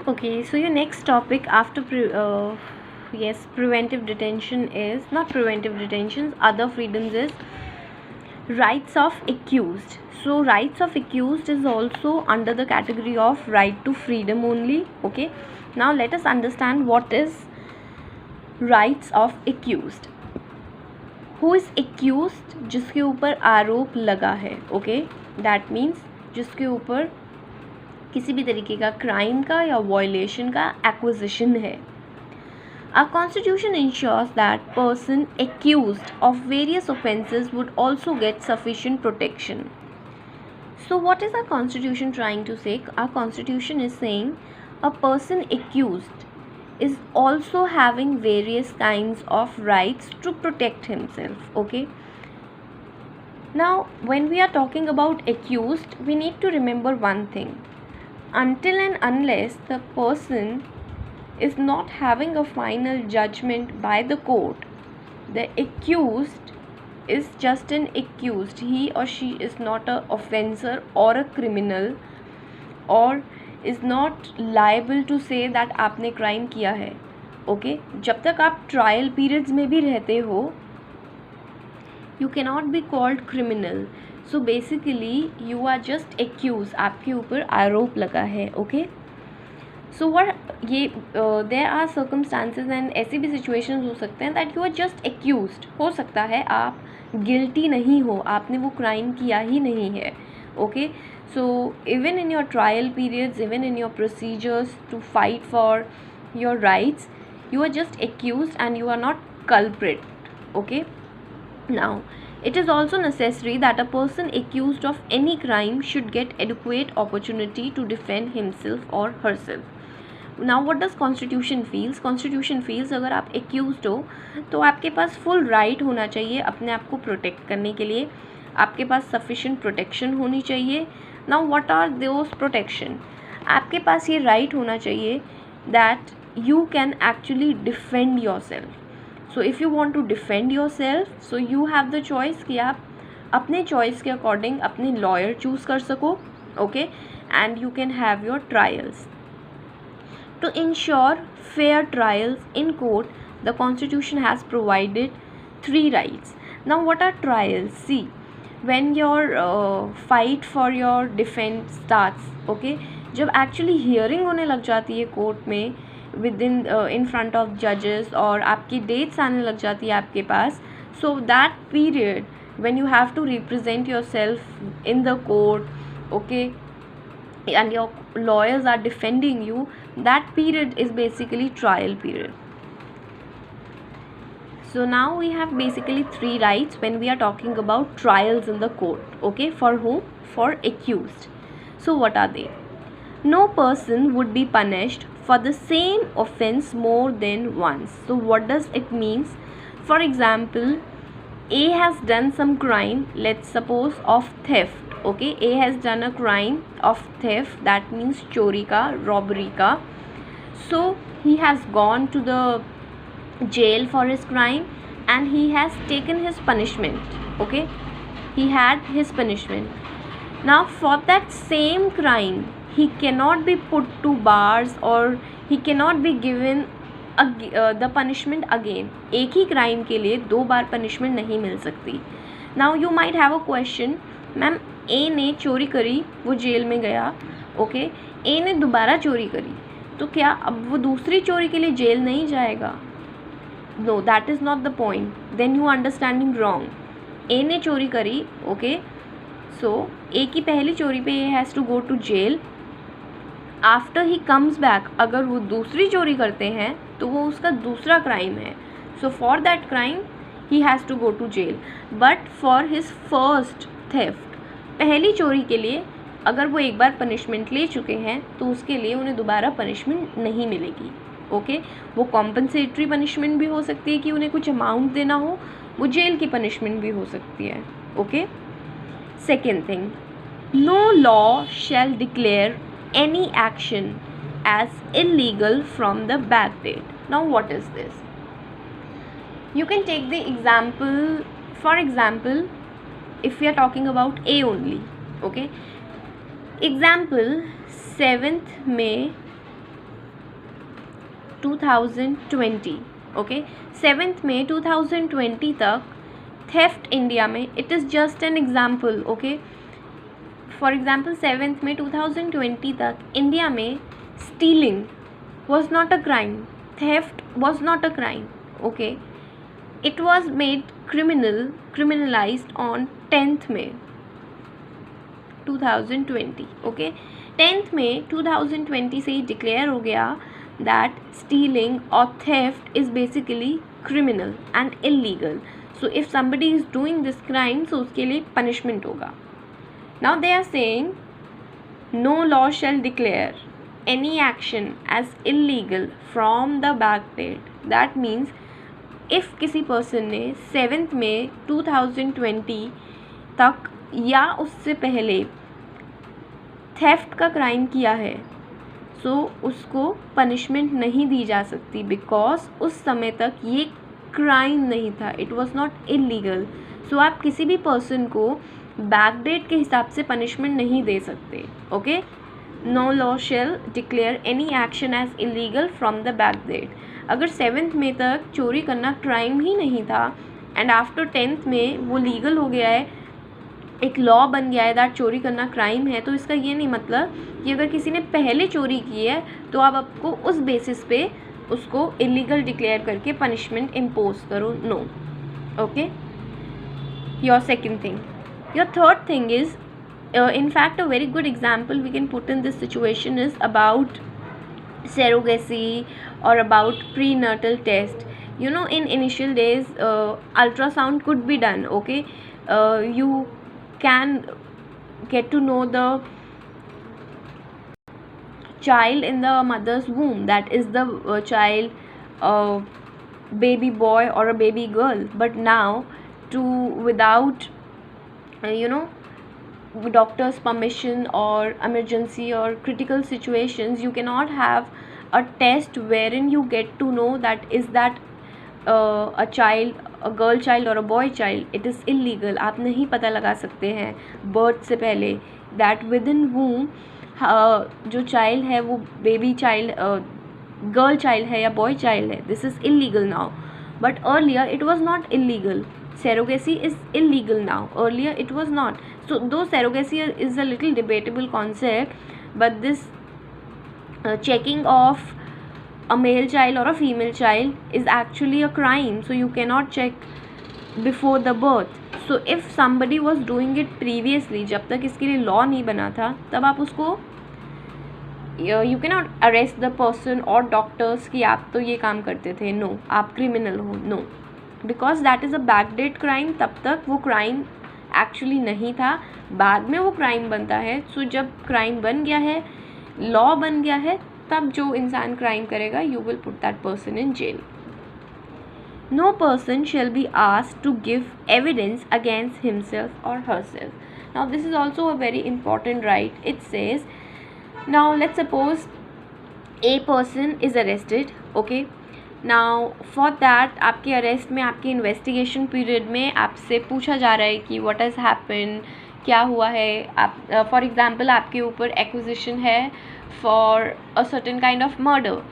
Okay, so your next topic after preventive detention is not preventive detentions, other freedoms is rights of accused. So rights of accused is also under the category of right to freedom only. Okay, now let us understand what is rights of accused. Who is accused? जिसके ऊपर आरोप लगा है. Okay, that means जिसके ऊपर किसी भी तरीके का क्राइम का या वायलेशन का एक्विजिशन है. Our constitution ensures that person accused of various offences would also get sufficient protection. So what is our constitution trying to say? Our constitution is saying a person accused is also having various kinds of rights to protect himself. Okay. Now when we are talking about accused, we need to remember one thing. Until and unless the person is not having a final judgment by the court, the accused is just an accused. He or she is not a offender or a criminal or is not liable to say that आपने crime किया है. Okay, जब तक आप trial periods में भी रहते हो, you cannot be called criminal. So basically you are just accused. आपके ऊपर आरोप लगा है. ओके, सो what ये there are circumstances and ऐसी भी situations हो सकते हैं that you are just accused. हो सकता है आप guilty नहीं हो, आपने वो crime किया ही नहीं है. Okay, so even in your trial periods, even in your procedures to fight for your rights, you are just accused and you are not culprit. Okay, now it is also necessary that a person accused of any crime should get adequate opportunity to defend himself or herself. Now what does constitution feels? Constitution feels अगर आप accused हो तो आपके पास full right होना चाहिए अपने आप को protect करने के लिए, आपके पास sufficient protection होनी चाहिए. Now what are those protection? आपके पास ये right होना चाहिए that you can actually defend yourself. So if you want to defend yourself, so you have the choice कि आप अपने choice के according अपने lawyer choose कर सको. Okay, and you can have your trials. To ensure fair trials in court, the constitution has provided 3 rights. Now what are trials? See, when your fight for your defense starts, okay, जब actually hearing होने लग जाती है court में within in front of judges और आपकी dates आने लग जाती है आपके पास, so that period when you have to represent yourself in the court, okay, and your lawyers are defending you, that period is basically trial period. So now we have basically 3 rights when we are talking about trials in the court. Okay, for whom? For accused. So what are they? No person would be punished for the same offense more than once. So what does it means? For example, A has done some crime, let's suppose of theft. Okay, A has done a crime of theft, that means चोरी का, robbery का. So he has gone to the jail for his crime and he has taken his punishment. Okay, he had his punishment. Now for that same crime he cannot be put to bars or he cannot be given the punishment again. एक ही crime के लिए 2 बार punishment नहीं मिल सकती. Now you might have a question, ma'am A ने चोरी करी, वो jail में गया. ओके, ए ने दोबारा चोरी करी, तो क्या अब वो दूसरी चोरी के लिए जेल नहीं जाएगा? No, that is not the point. Then you understanding wrong. A ने चोरी करी, ओके, सो ए की पहली चोरी पे A has to go to jail. After he comes back, अगर वो दूसरी चोरी करते हैं तो वो उसका दूसरा क्राइम है. So for that crime he has to go to jail. But for his first theft, पहली चोरी के लिए अगर वो एक बार पनिशमेंट ले चुके हैं तो उसके लिए उन्हें दोबारा पनिशमेंट नहीं मिलेगी. ओके, वो कॉम्पनसेटरी पनिशमेंट भी हो सकती है कि उन्हें कुछ अमाउंट देना हो, वो जेल की पनिशमेंट भी हो सकती है. Okay, second thing, no law shall declare any action as illegal from the back date. Now what is this? You can take the example, for example, if we are talking about A only. Okay, example 7th May 2020. Okay, 7 मई 2020 तक theft India में, it is just an example. Okay, for example 7 मई 2020 तक India में stealing was not a crime, theft was not a crime. Okay, it was made criminalized on 10th May 2020. Okay, 10th May 2020 से declare हो गया that stealing or theft is basically criminal and illegal. So if somebody is doing this crime, so उसके लिए punishment होगा. Now they are saying no law shall declare any action as illegal from the back date. That means if किसी person ने 7th May 2020 तक या उससे पहले theft का क्राइम किया है, सो उसको पनिशमेंट नहीं दी जा सकती, बिकॉज उस समय तक ये क्राइम नहीं था, इट वॉज नॉट इलीगल. सो आप किसी भी पर्सन को बैक डेट के हिसाब से पनिशमेंट नहीं दे सकते. Okay, no law shall declare any action as illegal from the back date. अगर 7th May तक चोरी करना क्राइम ही नहीं था एंड आफ्टर 10th May वो लीगल हो गया है, एक लॉ बन गया है दैट चोरी करना क्राइम है, तो इसका ये नहीं मतलब कि अगर किसी ने पहले चोरी की है तो आप आपको उस बेसिस पे उसको इलीगल डिक्लेयर करके पनिशमेंट इम्पोज करो. No. Okay, your second thing. Your third thing is, in fact a very good example we can put in this situation is about surrogacy or about prenatal test. You know, in initial days ultrasound could be done. Okay, you can get to know the child in the mother's womb, that is the child, baby boy or a baby girl. But now, to without doctor's permission or emergency or critical situations, you cannot have a test wherein you get to know that is that a child, a girl child or a boy child. It is illegal. आप नहीं पता लगा सकते हैं birth से पहले that within womb जो child है वो baby child, girl child है या boy child है. This is illegal now, but earlier it was not illegal. Surrogacy is illegal now, earlier it was not. So though surrogacy is a little debatable concept, but this checking of a male child or a female child is actually a crime. So you cannot check before the birth. So if somebody was doing it previously, जब तक इसके लिए law नहीं बना था, तब आप उसको you cannot arrest the person or doctors कि आप तो ये काम करते थे. No, आप criminal हो. No, because that is a backdate crime. तब तक वो क्राइम एक्चुअली नहीं था, बाद में वो क्राइम बनता है. सो जब क्राइम बन गया है, लॉ बन गया है, तब जो इंसान क्राइम करेगा, you will put that person in jail. No person shall be asked to give evidence against himself और herself. Now this is also a very important right. It says, now let's suppose a person is arrested. Okay, now for that आपके arrest में, आपके investigation period में आपसे पूछा जा रहा है कि व्हाट हैज़ हैपन, क्या हुआ है. आप फॉर एग्जांपल आपके ऊपर एक्विजिशन है for a certain kind of murder.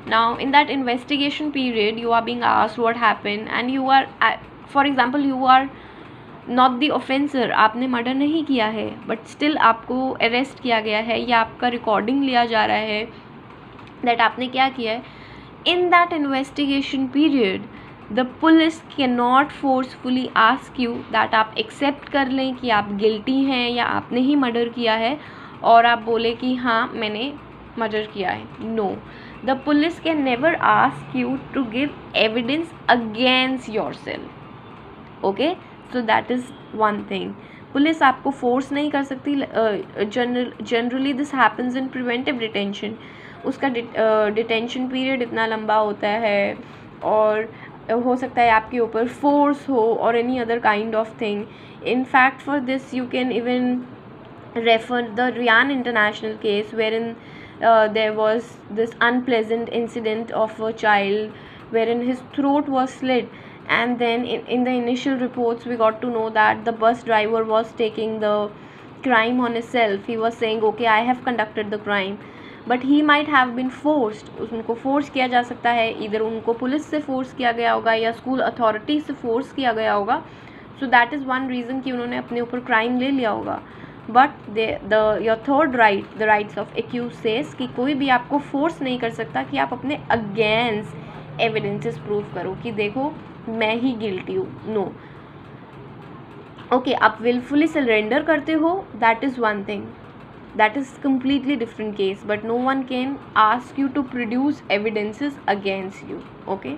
Now in that investigation period you are being asked what happen and you are, for example you are not the offender, आपने murder नहीं किया है, but still आपको arrest किया गया है या आपका रिकॉर्डिंग लिया जा रहा है दैट आपने क्या किया है. In that investigation period, the police cannot forcefully ask you that आप accept कर लें कि आप guilty हैं या आपने ही murder किया है, और आप बोले कि हाँ मैंने murder किया है. No, the police can never ask you to give evidence against yourself. Okay, so that is one thing. Police आपको फोर्स नहीं कर सकती. Generally this happens in preventive detention. उसका डिटेंशन पीरियड इतना लंबा होता है, और हो सकता है आपके ऊपर फोर्स हो और any other kind of thing. In fact for this you can even refer the Ryan International case wherein there was this unpleasant incident of a child wherein his throat was slit, and then in the initial reports we got to know that the bus driver was taking the crime on himself. He was saying, okay, I have conducted the crime, but he might have been forced, उनको force किया जा सकता है, इधर उनको police से force किया गया होगा या स्कूल अथॉरिटी से फोर्स किया गया होगा. So that is one reason कि उन्होंने अपने ऊपर क्राइम ले लिया होगा. But your third right, the rights of accuse says कि कोई भी आपको फोर्स नहीं कर सकता कि आप अपने अगेंस्ट एविडेंसेस प्रूव करो कि देखो मैं ही गिल्टी हूँ. नो. ओके, आप विलफुली सरेंडर करते हो, that is one thing, that is completely different case, but no one can ask you to produce evidences against you. Okay.